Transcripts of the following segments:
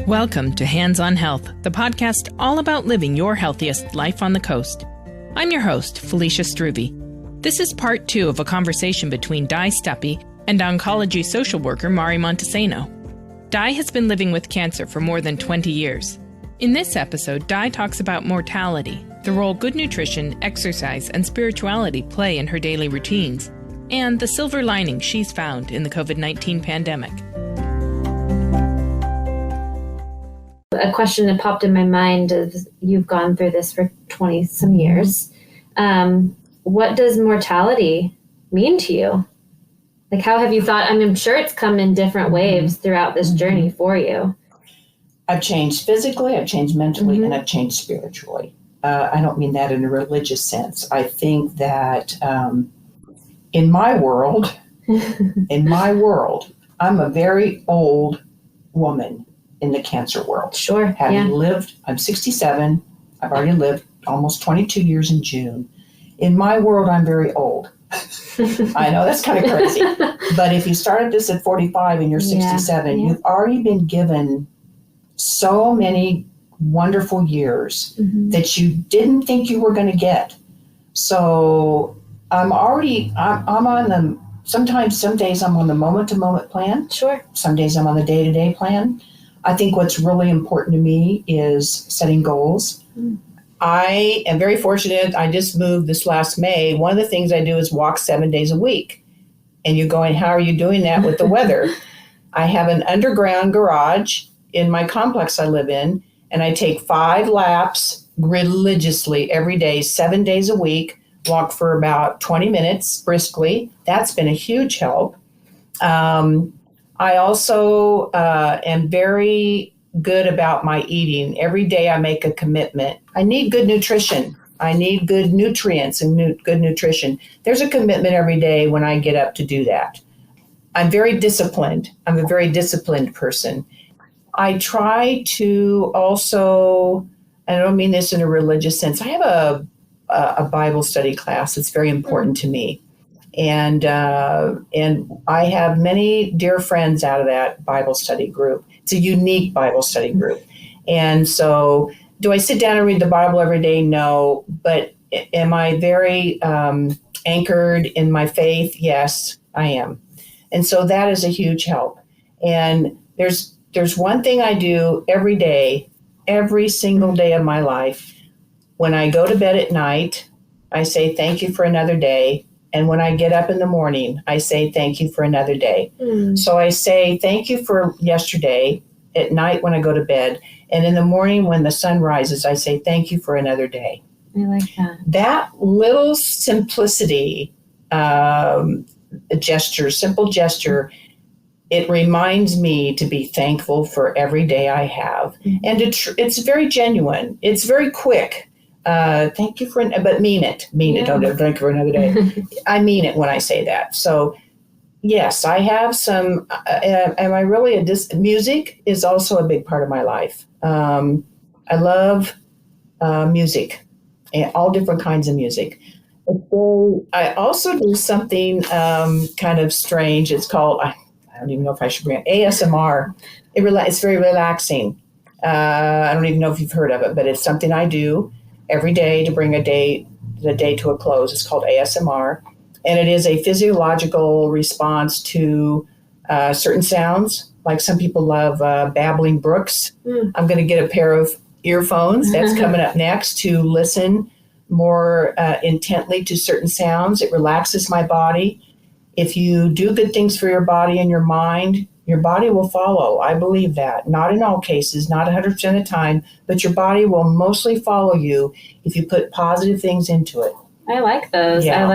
Welcome to Hands on Health, the podcast all about living your healthiest life on the coast. I'm your host, Felicia Struve. This is part 2 of a conversation between Di Stuppy and oncology social worker Mari Montesano. Di has been living with cancer for more than 20 years. In this episode, Di talks about mortality, the role good nutrition, exercise, and spirituality play in her daily routines, and the silver lining she's found in the COVID-19 pandemic. A question that popped in my mind is, you've gone through this for 20 some years. What does mortality mean to you? Like, how have you thought? I'm sure it's come in different waves throughout this journey for you. I've changed physically, I've changed mentally, and I've changed spiritually. I don't mean that in a religious sense. I think that in my world, I'm a very old woman in the cancer world. Sure. Having lived, I'm 67. I've already lived almost 22 years in June. In my world, I'm very old. I know that's kind of crazy. But if you started this at 45 and you're 67, you've already been given so many wonderful years that you didn't think you were going to get. So I'm on the, sometimes some days I'm on the moment-to-moment plan. Sure. Some days I'm on the day-to-day plan. I think what's really important to me is setting goals. I am very fortunate. I just moved this last May. One of the things I do is walk 7 days a week. And you're going, how are you doing that with the weather? I have an underground garage in my complex I live in, and I take 5 laps religiously every day, 7 days a week, walk for about 20 minutes briskly. That's been a huge help. I also am very good about my eating. Every day I make a commitment. I need good nutrition. I need good nutrients and good nutrition. There's a commitment every day when I get up to do that. I'm very disciplined. I'm a very disciplined person. I try to also, I don't mean this in a religious sense, I have a Bible study class that's very important to me. And I have many dear friends out of that Bible study group. It's a unique Bible study group. And so do I sit down and read the Bible every day? No. But am I very anchored in my faith? Yes, I am. And so that is a huge help. And there's one thing I do every day, every single day of my life. When I go to bed at night, I say, thank you for another day. And when I get up in the morning, I say, thank you for another day. So I say, thank you for yesterday at night when I go to bed. And in the morning when the sun rises, I say, thank you for another day. I like that. That little simplicity, simple gesture, it reminds me to be thankful for every day I have. And it's very genuine. It's very quick. Thank you but mean it. Don't drink for another day. I mean it when I say that. So yes, I have some, am I really music is also a big part of my life. I love music and all different kinds of music. I also do something kind of strange. It's called, I don't even know if I should bring it, ASMR. It's very relaxing. I don't even know if you've heard of it, but it's something I do every day to bring the day to a close. It's called ASMR. And it is a physiological response to certain sounds. Like some people love babbling brooks. I'm going to get a pair of earphones. That's coming up next to listen more intently to certain sounds. It relaxes my body. If you do good things for your body and your mind, your body will follow. I believe that. Not in all cases, not 100% of the time, but your body will mostly follow you if you put positive things into it. I like those. Yeah.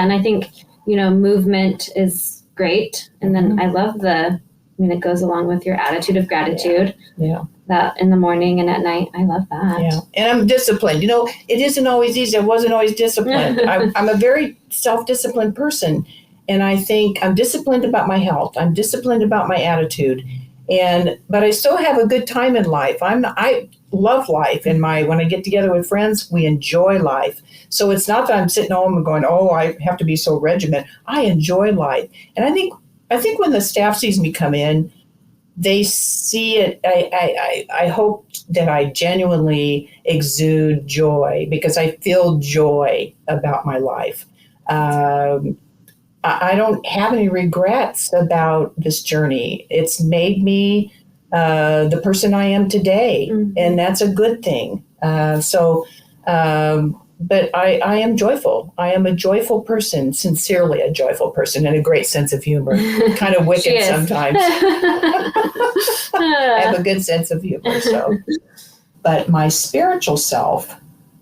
And I think, movement is great. And then I love it goes along with your attitude of gratitude. Yeah. That in the morning and at night. I love that. Yeah. And I'm disciplined. It isn't always easy. I wasn't always disciplined. I'm a very self-disciplined person. And I think I'm disciplined about my health. I'm disciplined about my attitude. But I still have a good time in life. I love life. And when I get together with friends, we enjoy life. So it's not that I'm sitting home and going, oh, I have to be so regimented. I enjoy life. And I think when the staff sees me come in, they see it. I hope that I genuinely exude joy because I feel joy about my life. I don't have any regrets about this journey. It's made me the person I am today, and that's a good thing. But I am joyful. I am a joyful person, sincerely a joyful person, and a great sense of humor. Kind of wicked sometimes. I have a good sense of humor. So, but my spiritual self,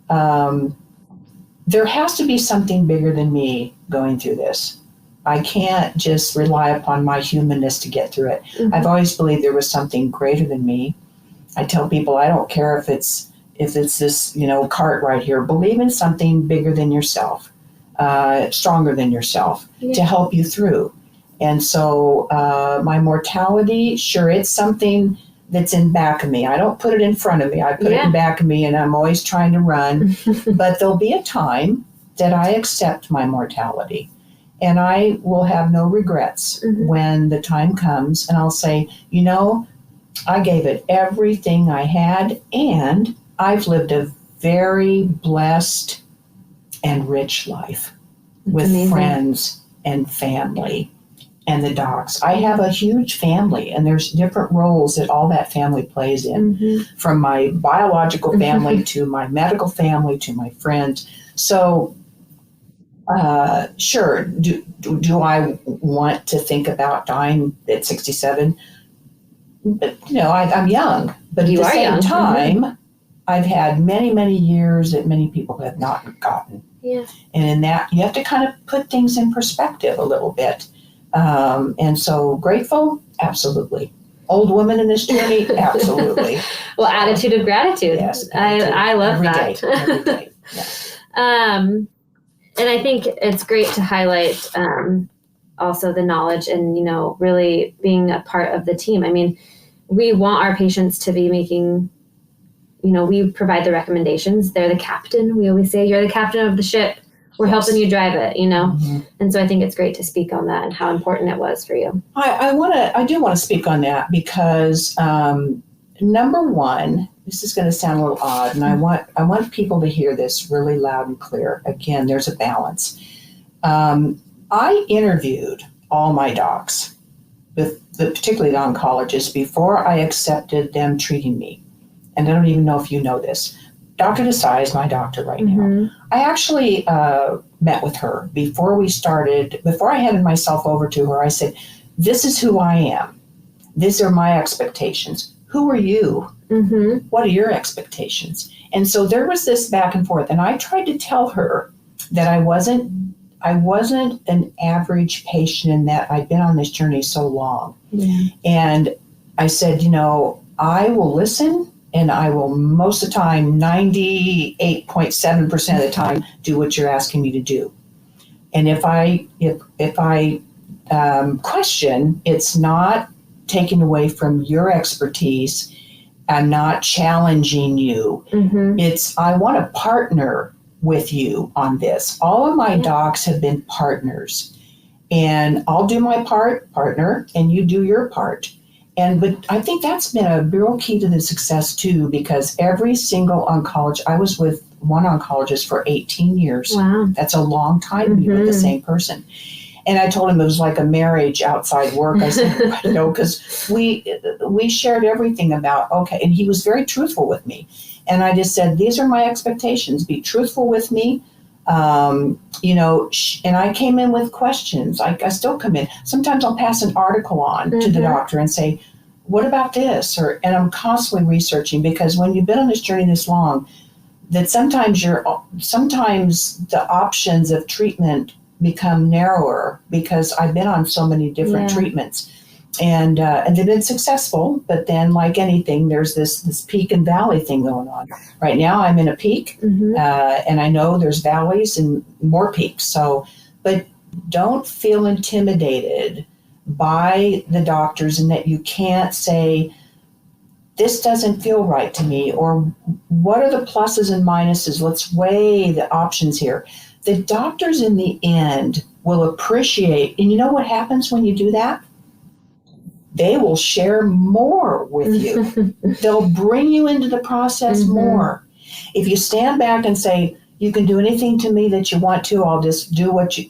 there has to be something bigger than me going through this. I can't just rely upon my humanness to get through it. I've always believed there was something greater than me. I tell people I don't care if it's this, cart right here. Believe in something bigger than yourself, stronger than yourself to help you through. And so my mortality, sure, it's something that's in back of me. I don't put it in front of me. I put it in back of me, and I'm always trying to run. But there'll be a time that I accept my mortality. And I will have no regrets when the time comes. And I'll say, I gave it everything I had, and I've lived a very blessed and rich life with friends and family and the docs. I have a huge family, and there's different roles that all that family plays in, from my biological family to my medical family to my friends. So sure, do I want to think about dying at 67? But, I'm young. But at the same time, I've had many, many years that many people have not gotten. Yeah. And in that, you have to kind of put things in perspective a little bit. And so grateful, absolutely. Old woman in this journey, absolutely. Well, attitude of gratitude. Yes. I love every that. Day, every day. Yeah. And I think it's great to highlight also the knowledge and, really being a part of the team. I mean, we want our patients to be making, we provide the recommendations. They're the captain. We always say, you're the captain of the ship. We're helping you drive it, And so I think it's great to speak on that and how important it was for you. I do want to speak on that because number one, this is going to sound a little odd, and I want people to hear this really loud and clear. Again, there's a balance. I interviewed all my docs, particularly the oncologists, before I accepted them treating me. And I don't even know if you know this. Dr. Desai is my doctor right now. I actually met with her before I handed myself over to her. I said, this is who I am. These are my expectations. Who are you? What are your expectations? And so there was this back and forth. And I tried to tell her that I wasn't an average patient in that I'd been on this journey so long. Yeah. And I said, I will listen, and I will most of the time, 98.7% of the time, do what you're asking me to do. And if I question, it's not taking away from your expertise. I'm not challenging you. It's, I want to partner with you on this. All of my docs have been partners, and I'll do my partner, and you do your part. But I think that's been a real key to the success too, because every single oncologist, I was with one oncologist for 18 years. Wow. That's a long time to be with the same person. And I told him it was like a marriage outside work. I said, because we shared everything about, okay. And he was very truthful with me. And I just said, these are my expectations. Be truthful with me. And I came in with questions. I still come in. Sometimes I'll pass an article on to the doctor and say, what about this? And I'm constantly researching, because when you've been on this journey this long, that sometimes the options of treatment become narrower, because I've been on so many different treatments, and they've been successful. But then, like anything, there's this peak and valley thing going on. Right now, I'm in a peak, and I know there's valleys and more peaks. So, but don't feel intimidated by the doctors, and that you can't say, this doesn't feel right to me, or what are the pluses and minuses? Let's weigh the options here. The doctors in the end will appreciate, and you know what happens when you do that? they will share more with you. They'll bring you into the process more. If you stand back and say, you can do anything to me that you want to, I'll just do what you,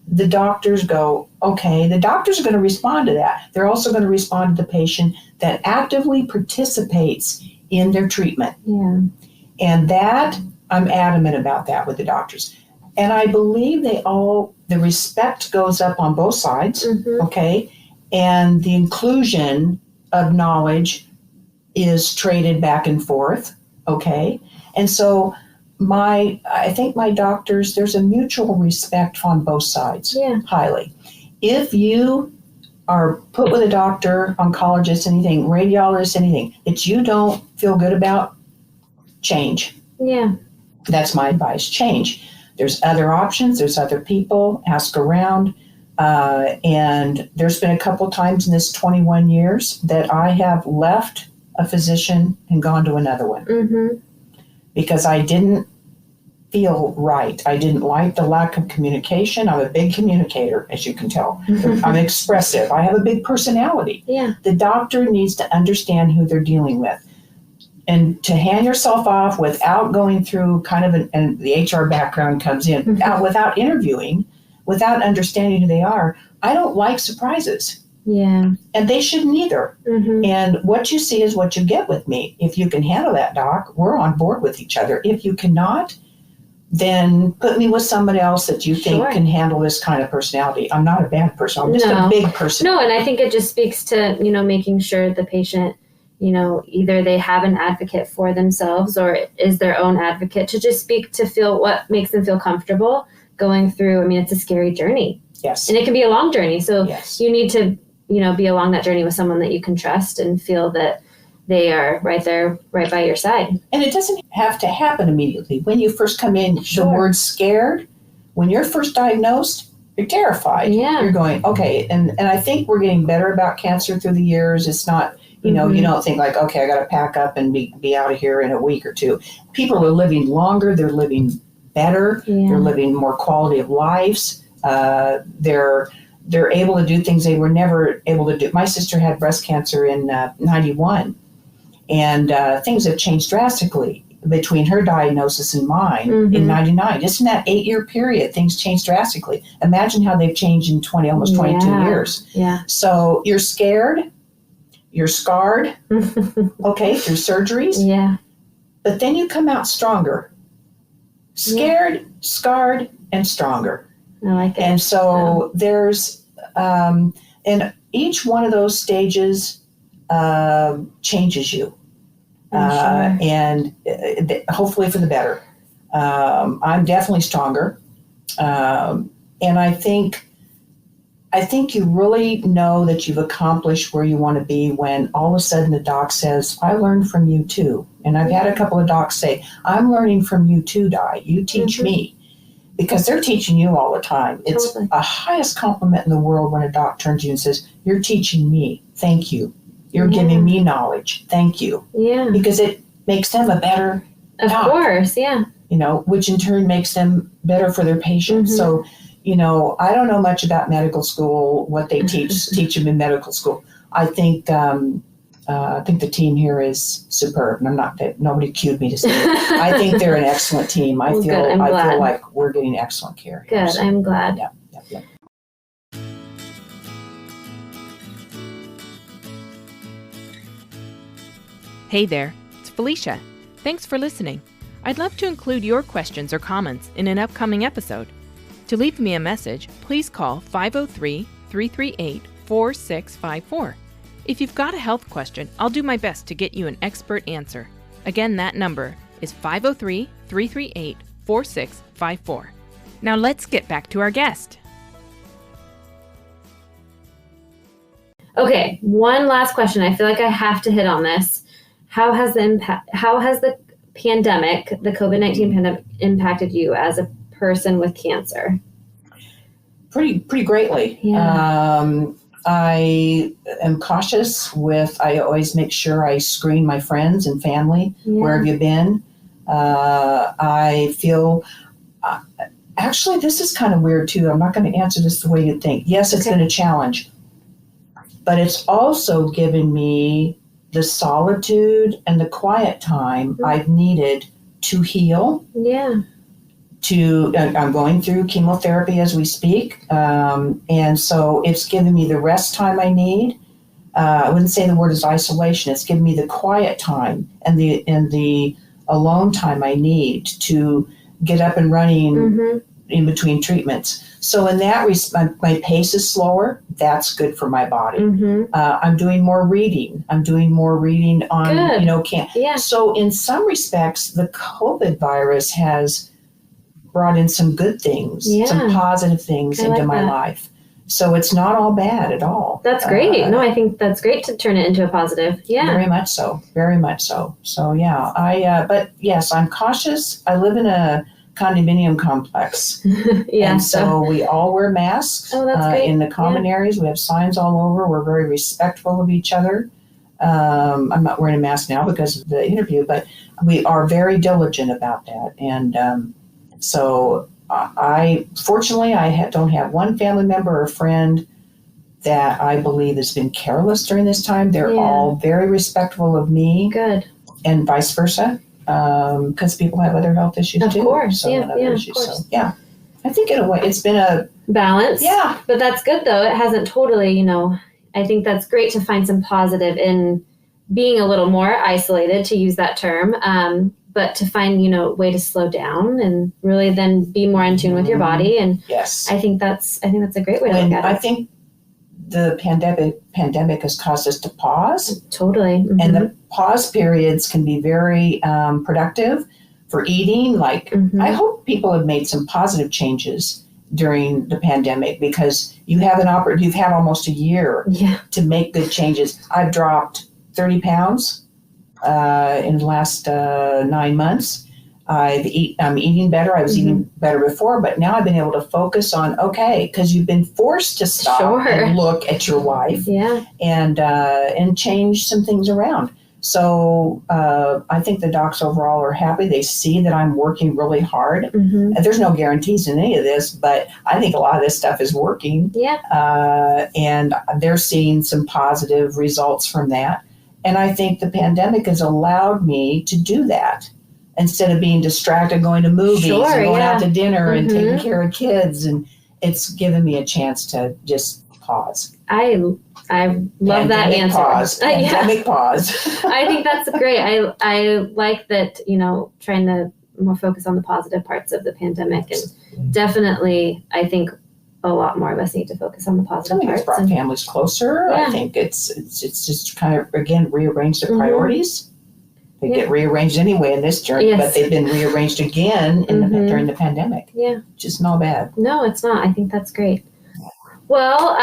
the doctors go, okay, the doctors are going to respond to that. They're also going to respond to the patient that actively participates in their treatment. Yeah. And that, I'm adamant about that with the doctors. And I believe the respect goes up on both sides, okay? And the inclusion of knowledge is traded back and forth, okay? And so I think my doctors, there's a mutual respect on both sides, highly. If you are put with a doctor, oncologist, anything, radiologist, anything that you don't feel good about, change. Yeah. That's my advice, change. There's other options, there's other people, ask around. And there's been a couple times in this 21 years that I have left a physician and gone to another one. Because I didn't feel right. I didn't like the lack of communication. I'm a big communicator, as you can tell. I'm expressive. I have a big personality. Yeah. The doctor needs to understand who they're dealing with. And to hand yourself off without going through kind of and the HR background comes in, without interviewing, without understanding who they are, I don't like surprises. Yeah. And they shouldn't either. And what you see is what you get with me. If you can handle that, doc, we're on board with each other. If you cannot, then put me with somebody else that you think can handle this kind of personality. I'm not a bad person. I'm just a big person. No, and I think it just speaks to, making sure the patient, either they have an advocate for themselves or is their own advocate to just speak to feel what makes them feel comfortable going through. It's a scary journey. Yes. And it can be a long journey. So you need to, be along that journey with someone that you can trust and feel that they are right there, right by your side. And it doesn't have to happen immediately. When you first come in, the word scared, when you're first diagnosed, you're terrified. Yeah. You're going, okay. And I think we're getting better about cancer through the years. It's not, you don't think like, okay, I got to pack up and be out of here in a week or two. People are living longer. They're living better. Yeah. They're living more quality of lives. They're able to do things they were never able to do. My sister had breast cancer in 91. And things have changed drastically between her diagnosis and mine in 99. Just in that 8-year period, things changed drastically. Imagine how they've changed in almost 22 years. Yeah. So you're scared, you're scarred, okay, through surgeries. Yeah. But then you come out stronger. Scared, scarred, and stronger. I like it. And so there's, and each one of those stages changes you. And hopefully for the better. I'm definitely stronger. And I think you really know that you've accomplished where you want to be when all of a sudden the doc says, I learned from you too. And I've had a couple of docs say, I'm learning from you too, Di. You teach me. Because they're teaching you all the time. It's the highest compliment in the world when a doc turns to you and says, you're teaching me. Thank you. You're giving me knowledge. Thank you. Yeah. Because it makes them a better doc. Of course, yeah. Which in turn makes them better for their patients. So, I don't know much about medical school, what they teach them in medical school. I think the team here is superb. And I'm not that nobody cued me to say it. I think they're an excellent team. I feel like we're getting excellent care here. Good. I'm glad. Yeah. Hey there, it's Felicia. Thanks for listening. I'd love to include your questions or comments in an upcoming episode. To leave me a message, please call 503-338-4654. If you've got a health question, I'll do my best to get you an expert answer. Again, that number is 503-338-4654. Now let's get back to our guest. Okay, one last question. I feel like I have to hit on this. How has the pandemic, the COVID-19 pandemic, impacted you as a person with cancer? Pretty greatly. Yeah. I am cautious I always make sure I screen my friends and family. Yeah. Where have you been? I feel, actually, this is kind of weird too. I'm not going to answer this the way you think. Yes, it's been a challenge. but it's also given me the solitude and the quiet time I've needed to heal. Yeah. I'm going through chemotherapy as we speak. And so it's given me the rest time I need. I wouldn't say the word is isolation. It's given me the quiet time and the alone time I need to get up and running in between treatments. So in that respect, my pace is slower. That's good for my body. I'm doing more reading. I'm doing more reading on, So in some respects, the COVID virus has brought in some good things, some positive things into my life. So it's not all bad at all. That's great. No, I think that's great to turn it into a positive. Yeah. Very much so. Very much so. So yeah, but yes, I'm cautious. I live in a condominium complex. And so we all wear masks in the common areas. We have signs all over. We're very respectful of each other. I'm not wearing a mask now because of the interview, but we are very diligent about that. And so I don't have one family member or friend that I believe has been careless during this time. They're all very respectful of me. Good. And vice versa. Because people have other health issues too. Of course, So I think in a way it's been a balance. Yeah. But that's good though. It hasn't totally, I think that's great to find some positive in being a little more isolated, to use that term. But to find, a way to slow down and really then be more in tune with your body. And yes, I think that's a great way to look at it. I think the pandemic has caused us to pause. Totally. And the pause periods can be very productive for eating. Like, I hope people have made some positive changes during the pandemic, because you've had almost a year to make good changes. I've dropped 30 pounds in the last 9 months. I'm eating better. I was eating better before, but now I've been able to focus on, because you've been forced to stop and look at your life and change some things around. So I think the docs overall are happy. They see that I'm working really hard. And there's no guarantees in any of this, but I think a lot of this stuff is working. And they're seeing some positive results from that. And I think the pandemic has allowed me to do that. Instead of being distracted, going to movies and going out to dinner and taking care of kids. And it's given me a chance to just pause. I love that answer. Pandemic pause. I think that's great. I like that, trying to more focus on the positive parts of the pandemic. And definitely, I think a lot more of us need to focus on the positive parts. It's brought families closer. I think it's just kind of, again, rearranged the priorities. They get rearranged anyway in this journey, but they've been rearranged again during the pandemic. Which is not bad. No, it's not. I think that's great. Well,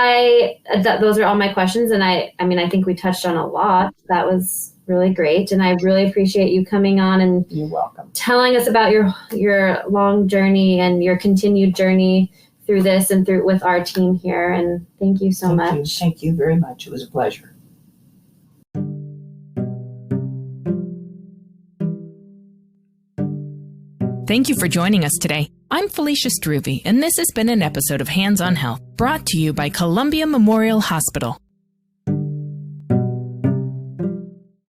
those are all my questions, and I think we touched on a lot. That was really great, and I really appreciate you coming on and you're welcome, telling us about your long journey and your continued journey through this and through with our team here. And thank you so much. Thank you very much. It was a pleasure. Thank you for joining us today. I'm Felicia Struve, and this has been an episode of Hands on Health, brought to you by Columbia Memorial Hospital.